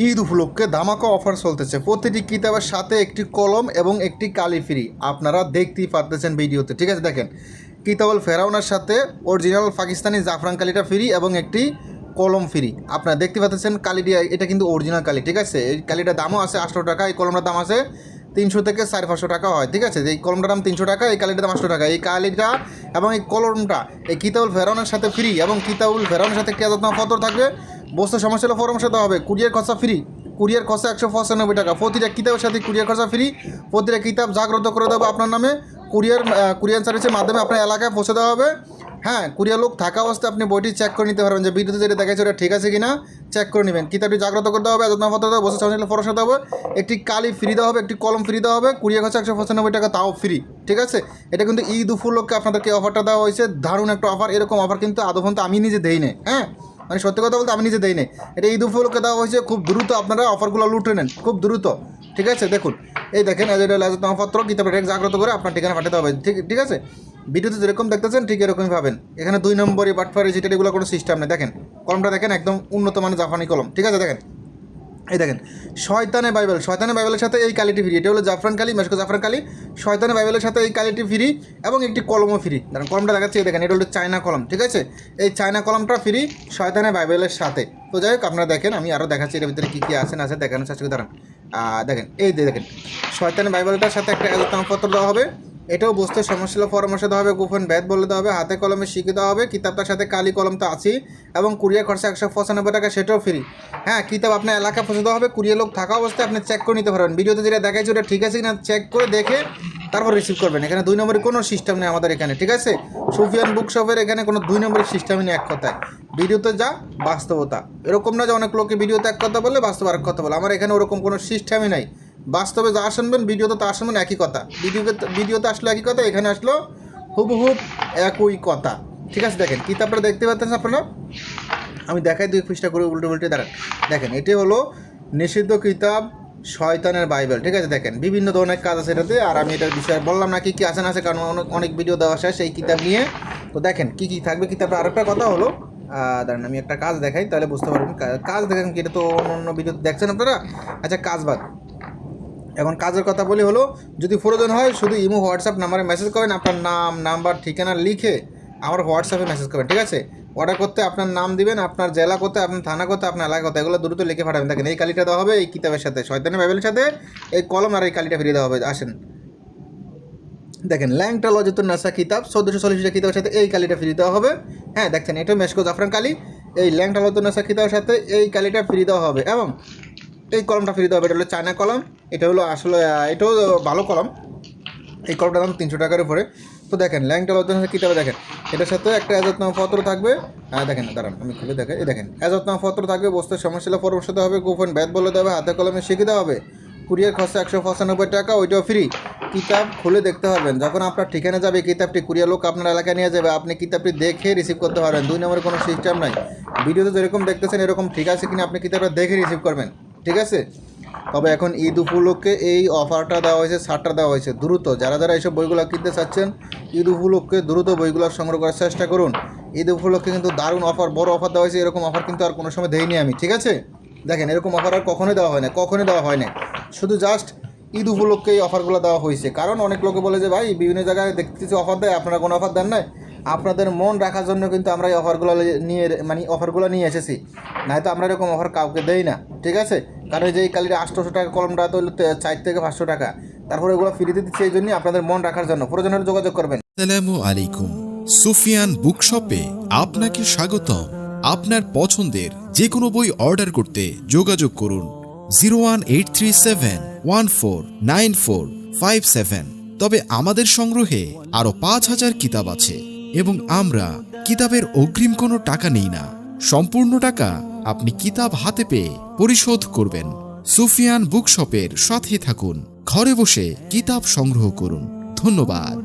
ঈদ উপলক্ষে ধামাকা অফার চলতেছে। প্রতিটি কিতাবের সাথে একটি কলম এবং একটি কালি ফ্রি। আপনারা দেখতেই পারতেছেন ভিডিওতে, ঠিক আছে। দেখেন, কিতাবুল ফেরাউনের সাথে অরিজিনাল পাকিস্তানি জাফরান কালিটা ফ্রি এবং একটি কলম ফ্রি। আপনারা দেখতে পাচ্ছেন কালিটি, এটা কিন্তু অরিজিনাল কালি, ঠিক আছে। এই কালিটার দামও আছে 800 টাকা, এই কলমটার দাম আছে 300 থেকে 550 টাকা হয়, ঠিক আছে। এই কলমটার দাম 300 টাকা, এই কালিটার দাম 800 টাকা। এই কালিটা এবং এই কলমটা এই কিতাবুল ফেরাউনের সাথে ফ্রি এবং কিতাবুল ফেরাউনের সাথে কেয়ামতের পত্র থাকবে। বস্তু সমস্যা হলে পরামর্শ দেওয়া হবে। কুরিয়ার খরচা ফ্রি, কুরিয়ার খরচা 195 টাকা। প্রতিটা কিতাবের সাথে কুরিয়ার খরচা ফ্রি। প্রতিটা কিতাব জাগ্রত করে দেবো আপনার নামে। কুরিয়ার সার্ভিসের মাধ্যমে আপনার এলাকায় পৌঁছে দেওয়া হবে। হ্যাঁ, কুরিয়ার লোক থাকা অবস্থায় আপনি বইটি চেক করে নিতে পারবেন যে ভিডিওতে যেটা দেখাচ্ছে ওটা ঠিক আছে কিনা চেক করে নেবেন। কিতাবটি জাগ্রত করতে হবে, যত্নপত্র দেওয়া, বসে সামনে পরামর্শ দেওয়া হবে। একটি কালি ফ্রি দেওয়া হবে, একটি কলম ফ্রি দেওয়া হবে। কুরিয়ার খরচা 195 টাকা, তাও ফ্রি, ঠিক আছে। এটা কিন্তু ঈদ উপলক্ষে আপনাদেরকে অফারটা দেওয়া হয়েছে, দারুণ একটা অফার। এরকম অফার কিন্তু আদৌ পর্যন্ত আমি নিজে দেই না, হ্যাঁ, মানে সত্যি কথা বলতে আমি নিজে দেই না। এটা ঈদ উপলক্ষে দেওয়া হয়েছে। খুব দ্রুত আপনারা অফারগুলো লুটে নেন, খুব দ্রুত, ঠিক আছে। দেখুন, এই দেখেন, লাজতনামপত্র কিতাবের জাগ্রত করে আপনার ঠিকানা পাঠাতে হবে, ঠিক আছে। ভিডিওতে যেরকম দেখতেছেন ঠিক এরকমই পাবেন। এখানে 2 নম্বরই বাটফারি যেটা এগুলো কোনো সিস্টেম নেই। দেখেন কলমটা, দেখেন একদম উন্নত মানের জাপানি কলম, ঠিক আছে। দেখেন, এই দেখেন শয়তানের বাইবেলের সাথে এই কালিটি ফ্রি। এটা হলো জাফরান কালি, মেশকো জাফরান কালি। শয়তানের বাইবেলের সাথে এই কালিটি ফ্রি এবং একটি কলমও ফ্রি। দেখেন কলমটা দেখাচ্ছে, এই দেখেন এটা হলো চায়না কলম, ঠিক আছে। এই চায়না কলমটা ফ্রি শয়তানের বাইবেলের সাথে। তো যাই হোক, আপনারা দেখেন, আমি আরও দেখাচ্ছি এর ভিতরে কী কী আছে না আছে দেখানোর চেষ্টা করে। দাঁড়ান, দেখেন, এই দেখেন শয়তানের বাইবেলটার সাথে একটা এজাজতনামপত্র দেওয়া হবে। এটাও বুঝতে সমস্যা পরামর্শ দেওয়া হবে, গোপন ব্যাধ বলে দেওয়া হবে, হাতে কলমে শিখে দেওয়া হবে। কিতাবটার সাথে কালি কলম তো আছেই এবং কুরিয়ার খরচা 195 টাকা, সেটাও ফ্রি। হ্যাঁ, কিতাব আপনার এলাকা পৌঁছে দেওয়া হবে। কুরিয়ার লোক থাকা অবস্থায় আপনি চেক করে নিতে পারবেন। ভিডিওতে যেটা দেখাইছে ওটা ঠিক আছে কিনা চেক করে দেখে তারপর রিসিভ করবেন। এখানে 2 নম্বরের কোনো সিস্টেম নেই আমাদের এখানে, ঠিক আছে। সুফিয়ান বুক শপের এখানে কোনো 2 নম্বরের সিস্টেমই নেই। এক কথায় ভিডিওতে যা বাস্তবতা, এরকম না যে অনেক লোকে ভিডিওতে এক কথা বললে বাস্তব আর এক কথা বলে। আমার এখানে ওরকম কোনো সিস্টেমই নাই। বাস্তবে যা শুনবেন ভিডিওতে তা শুনবেন একই কথা। ভিডিওতে আসলে একই কথা, এখানে আসলো হুবহুব একই কথা, ঠিক আছে। দেখেন কিতাবটা দেখতে পাচ্ছেন আপনারা, আমি দেখাই 2 পৃষ্ঠা করে উল্টে দাঁড়ান। দেখেন, এটি হলো নিষিদ্ধ কিতাব শয়তানের বাইবেল, ঠিক আছে। দেখেন বিভিন্ন ধরনের কাজ আছে এটাতে, আর আমি এটার বিষয়ে বললাম না কী কী আছে না আছে, কারণ অনেক ভিডিও দেওয়া শেষ এই কিতাব নিয়ে। তো দেখেন কী কী থাকবে কিতাবটা। আরেকটা কথা হলো, দাঁড়ান আমি একটা কাজ দেখাই, তাহলে বুঝতে পারবেন। কাজ দেখেন কি, এটা তো অন্য ভিডিও দেখছেন আপনারা। আচ্ছা, কাজ বাদ, এখন কাজের কথা বলি হলো, যদি প্রয়োজন হয় শুধু ইমো হোয়াটসঅ্যাপ নাম্বারে মেসেজ করেন। আপনার নাম, নাম্বার, ঠিকানা লিখে আমার হোয়াটসঅ্যাপে মেসেজ করবেন, ঠিক আছে। অর্ডার করতে আপনার নাম দিবেন, আপনার জেলা করতে, আপনার থানা করতে, আপনার এলাকা করতে, এগুলো দ্রুত লিখে পাঠাবেন। দেখেন এই কালিটা দেওয়া হবে এই কিতাবের সাথে, শয়তানের বাইবেলের সাথে এই কলম আর এই কালিটা ফিরিয়ে দেওয়া হবে। আসেন দেখেন, ল্যাংটা লজিতুন নাসা কিতাব 1440 কিতাবের সাথে এই কালিটা ফিরিয়ে দেওয়া হবে। হ্যাঁ, দেখছেন এটা মেশকো জাফরান কালি, এই ল্যাংটা লজিতুন নাসা কিতাবের সাথে এই কালিটা ফিরিয়ে দেওয়া হবে এবং এই কলমটা ফ্রি দেওয়া হবে। এটা হলো চায়না কলম, এটা হলো আসলে এটাও ভালো কলম। এই কলমটার দাম 300 টাকার উপরে। তো দেখেন ল্যাংটা লজ্জন কিতাবে দেখেন এটার সাথে একটা এজাজতনামপত্র থাকবে। দেখেন, দাঁড়ান আমি খুলে দেখাই। এই দেখেন এজাজতনামপত্র থাকবে, বস্তুর সমস্যা পরামর্শ দেওয়া হবে, গোপন ব্যাধ বলে দেওয়া হবে, হাতে কলমে শিখে দেওয়া হবে। কুরিয়ার খরচা 195 টাকা, ওইটাও ফ্রি। কিতাব খুলে দেখতে পারবেন, যখন আপনার ঠিকানা যাবে কিতাবটি কুরিয়ার লোক আপনার এলাকায় নিয়ে যাবে, আপনি কিতাবটি দেখে রিসিভ করতে পারবেন। 2 নম্বরের কোনো সিস্টেম নাই। ভিডিওতে যেরকম দেখতেছেন এরকম ঠিক আছে কিনা আপনি কিতাবটা দেখে রিসিভ করবেন, ঠিক আছে। তবে এখন ঈদ উপলক্ষে এই অফারটা দেওয়া হয়েছে, ছাড়টা দেওয়া হয়েছে। দ্রুত যারা এইসব বইগুলো কিনতে চাচ্ছেন ঈদ উপলক্ষে দ্রুত বইগুলো সংগ্রহ করার চেষ্টা করুন। ঈদ উপলক্ষে কিন্তু দারুণ অফার, বড় অফার দেওয়া হয়েছে। এরকম অফার কিন্তু আর কোনো সময় দেয়নি আমি, ঠিক আছে। দেখেন এরকম অফার আর কখনোই দেওয়া হয় না, শুধু জাস্ট ঈদ উপলক্ষে এই অফারগুলো দেওয়া হয়েছে। কারণ অনেক লোকে বলে যে ভাই বিভিন্ন জায়গায় দেখতেছি অফার দেয়, আপনারা কোনো অফার দেন নাই। আপনাদের মন রাখার জন্য কিন্তু আমরা এই অফারগুলো নিয়ে এসেছি, নয়তো আমরা এরকম অফার কাউকে দেই না, ঠিক আছে। কারণ এই যে এই কালির 800 টাকা কলমটা তো 4 থেকে 500 টাকা, তারপরে এগুলো ফ্রিতে দিচ্ছে এই জন্যই, আপনাদের মন রাখার জন্য। প্রয়োজন হলে যোগাযোগ করবেন। আসসালামু আলাইকুম, সুফিয়ান বুকশপে আপনাকে স্বাগতম। আপনার পছন্দের যে কোনো বই অর্ডার করতে যোগাযোগ করুন 01837149457। তবে আমাদের সংগ্রহে আরো 5000 কিতাব আছে এবং আমরা কিতাবের অগ্রিম কোনো টাকা নেই না। সম্পূর্ণ টাকা আপনি কিতাব হাতে পেয়ে পরিশোধ করবেন। সুফিয়ান বুকশপের সাথে থাকুন, ঘরে বসে কিতাব সংগ্রহ করুন। ধন্যবাদ।